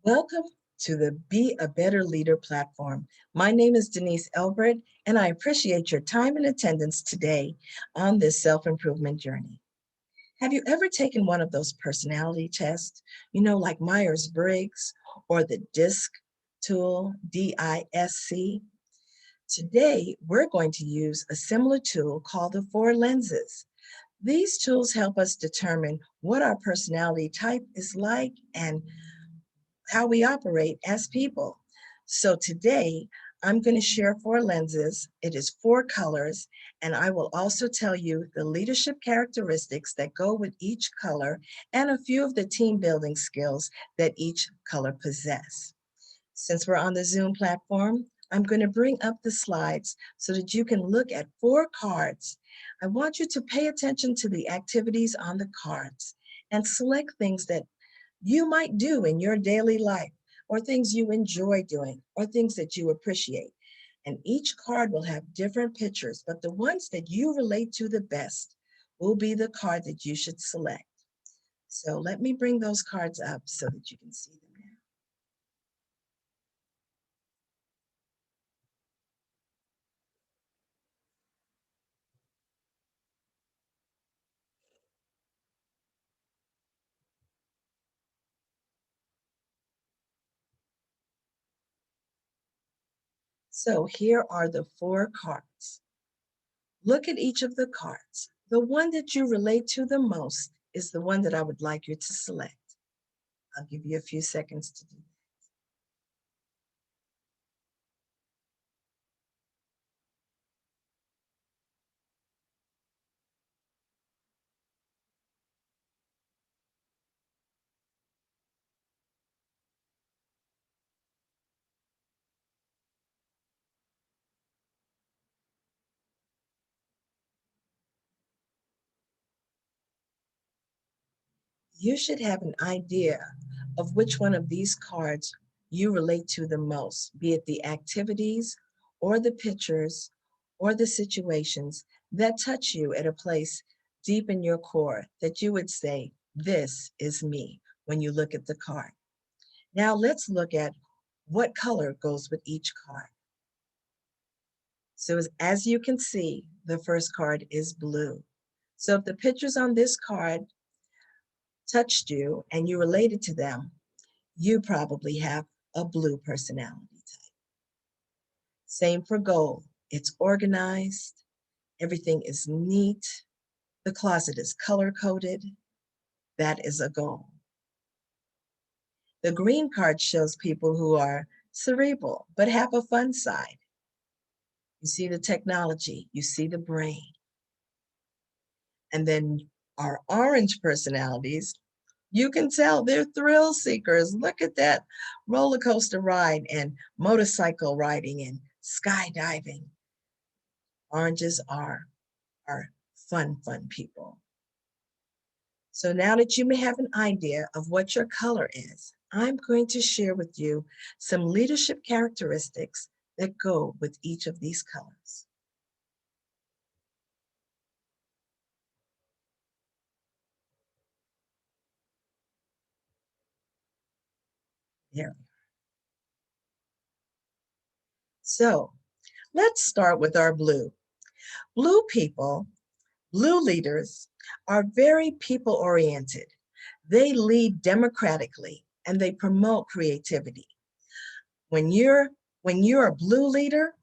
Welcome to the Be a Better Leader platform. My name is DeniseElbert, and I appreciate your time and attendance today on this self-improvement journey. Have you ever taken one of those personality tests, like Myers-Briggs or the DISC tool, DISC? Today, we're going to use a similar tool called the 4 lenses. These tools help us determine what our personality type is like and how we operate as people. So today, I'm going to share 4 lenses. It is 4 colors, and I will also tell you the leadership characteristics that go with each color and a few of the team building skills that each color possess. Since we're on the Zoom platform, I'm going to bring up the slides so that you can look at 4 cards. I want you to pay attention to the activities on the cards and select things that you might do in your daily life, or things you enjoy doing, or things that you appreciate. And each card will have different pictures, but the ones that you relate to the best will be the card that you should select. So let me bring those cards up so that you can see them now. So here are the 4 cards. Look at each of the cards. The one that you relate to the most is the one that I would like you to select. I'll give you a few seconds to do that. You should have an idea of which one of these cards you relate to the most, be it the activities or the pictures or the situations that touch you at a place deep in your core that you would say, this is me, when you look at the card. Now let's look at what color goes with each card. So as you can see, the first card is blue. So if the pictures on this card touched you and you related to them, you probably have a blue personality type. Same for gold. It's organized, everything is neat, the closet is color-coded. That is a goal. The green card shows people who are cerebral, but have a fun side. You see the technology, you see the brain. And then our orange personalities, you can tell they're thrill seekers. Look at that roller coaster ride and motorcycle riding and skydiving. Oranges are fun people. So now that you may have an idea of what your color is, I'm going to share with you some leadership characteristics that go with each of these colors. There. So let's start with our blue. Blue people, blue leaders are very people-oriented. They lead democratically and they promote creativity. When you're a blue leader,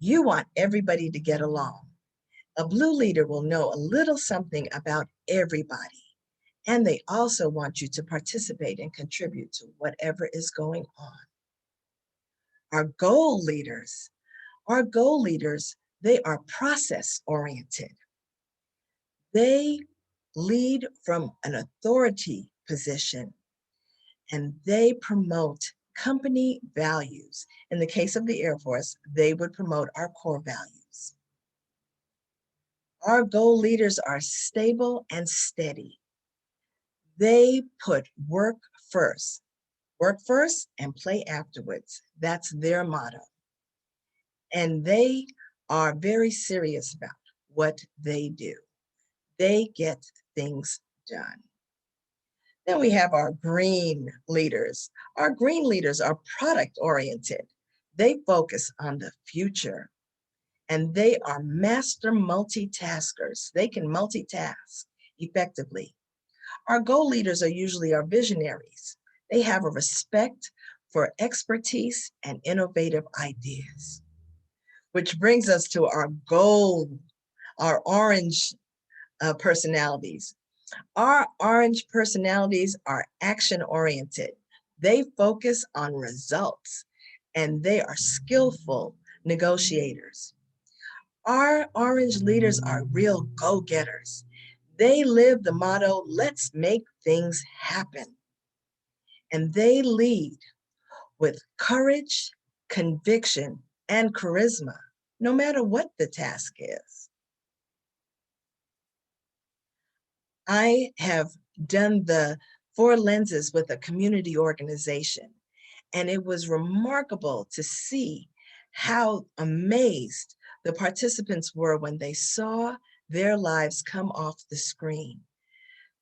you want everybody to get along. A blue leader will know a little something about everybody, and they also want you to participate and contribute to whatever is going on. Our goal leaders, they are process-oriented. They lead from an authority position, and they promote company values. In the case of the Air Force, they would promote our core values. Our goal leaders are stable and steady. They put work first and play afterwards. That's their motto. And they are very serious about what they do. They get things done. Then we have our green leaders. Our green leaders are product-oriented. They focus on the future, and they are master multitaskers. They can multitask effectively. Our goal leaders are usually our visionaries. They have a respect for expertise and innovative ideas, which brings us to our orange personalities. Our orange personalities are action-oriented. They focus on results, and they are skillful negotiators. Our orange leaders are real go-getters. They live the motto, let's make things happen. And they lead with courage, conviction, and charisma, no matter what the task is. I have done the 4 lenses with a community organization, and it was remarkable to see how amazed the participants were when they saw their lives come off the screen.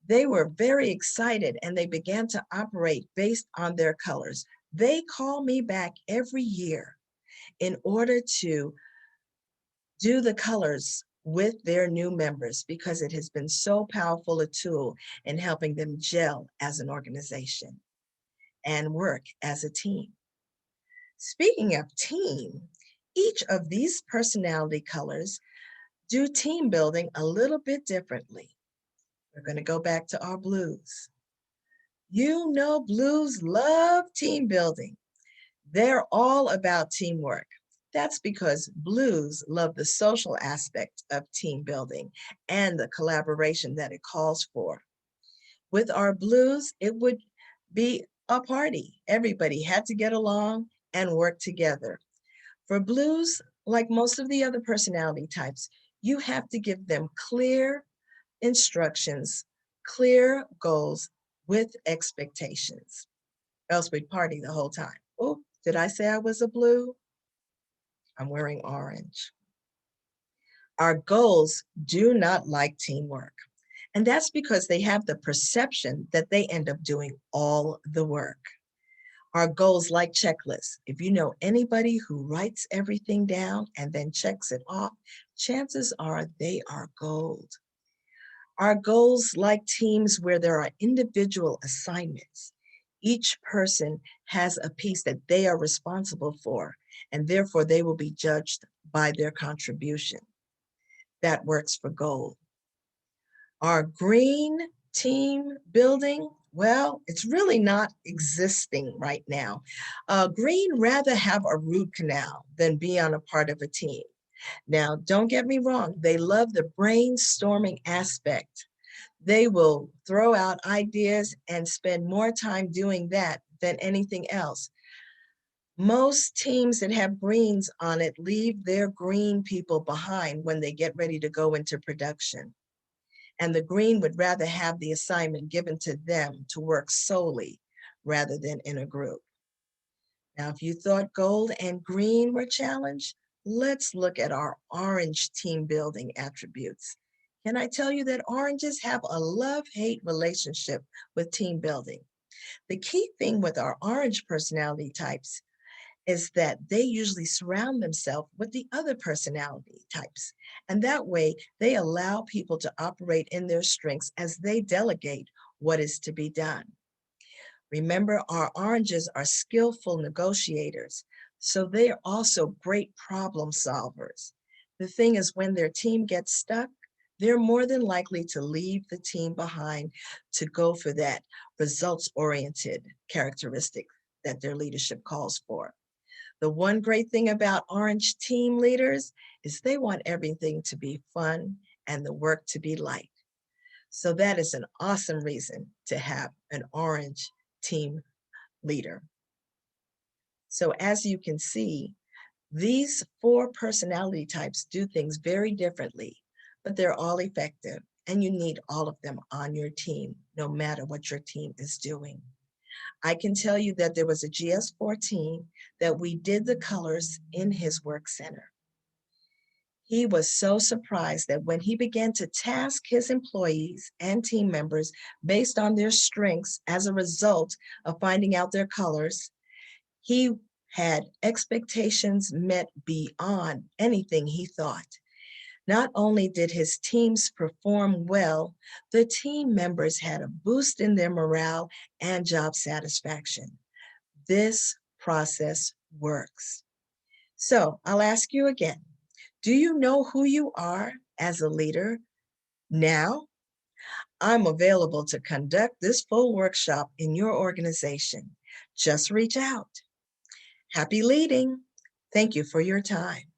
They were very excited, and they began to operate based on their colors. They call me back every year in order to do the colors with their new members because it has been so powerful a tool in helping them gel as an organization and work as a team. Speaking of team, each of these personality colors do team building a little bit differently. We're going to go back to our blues. You know, blues love team building. They're all about teamwork. That's because blues love the social aspect of team building and the collaboration that it calls for. With our blues, it would be a party. Everybody had to get along and work together. For blues, like most of the other personality types, you have to give them clear instructions, clear goals with expectations, else we'd party the whole time. Oh, did I say I was a blue? I'm wearing orange. Our goals do not like teamwork. And that's because they have the perception that they end up doing all the work. Our goals like checklists. If you know anybody who writes everything down and then checks it off, chances are they are gold. Our goals like teams where there are individual assignments. Each person has a piece that they are responsible for, and therefore they will be judged by their contribution. That works for gold. Our green team building, well, it's really not existing right now. Green rather have a root canal than be on a part of a team. Now, don't get me wrong, they love the brainstorming aspect. They will throw out ideas and spend more time doing that than anything else. Most teams that have greens on it leave their green people behind when they get ready to go into production. And the green would rather have the assignment given to them to work solely rather than in a group. Now, if you thought gold and green were challenged, let's look at our orange team building attributes. Can I tell you that oranges have a love-hate relationship with team building? The key thing with our orange personality types is that they usually surround themselves with the other personality types. And that way, they allow people to operate in their strengths as they delegate what is to be done. Remember, our oranges are skillful negotiators, so they are also great problem solvers. The thing is, when their team gets stuck, they're more than likely to leave the team behind to go for that results-oriented characteristic that their leadership calls for. The one great thing about orange team leaders is they want everything to be fun and the work to be light. So that is an awesome reason to have an orange team leader. So as you can see, these 4 personality types do things very differently, but they're all effective, and you need all of them on your team, no matter what your team is doing. I can tell you that there was a GS14 that we did the colors in his work center. He was so surprised that when he began to task his employees and team members based on their strengths as a result of finding out their colors, he had expectations met beyond anything he thought. Not only did his teams perform well, the team members had a boost in their morale and job satisfaction. This process works. So I'll ask you again, do you know who you are as a leader now? I'm available to conduct this full workshop in your organization. Just reach out. Happy leading. Thank you for your time.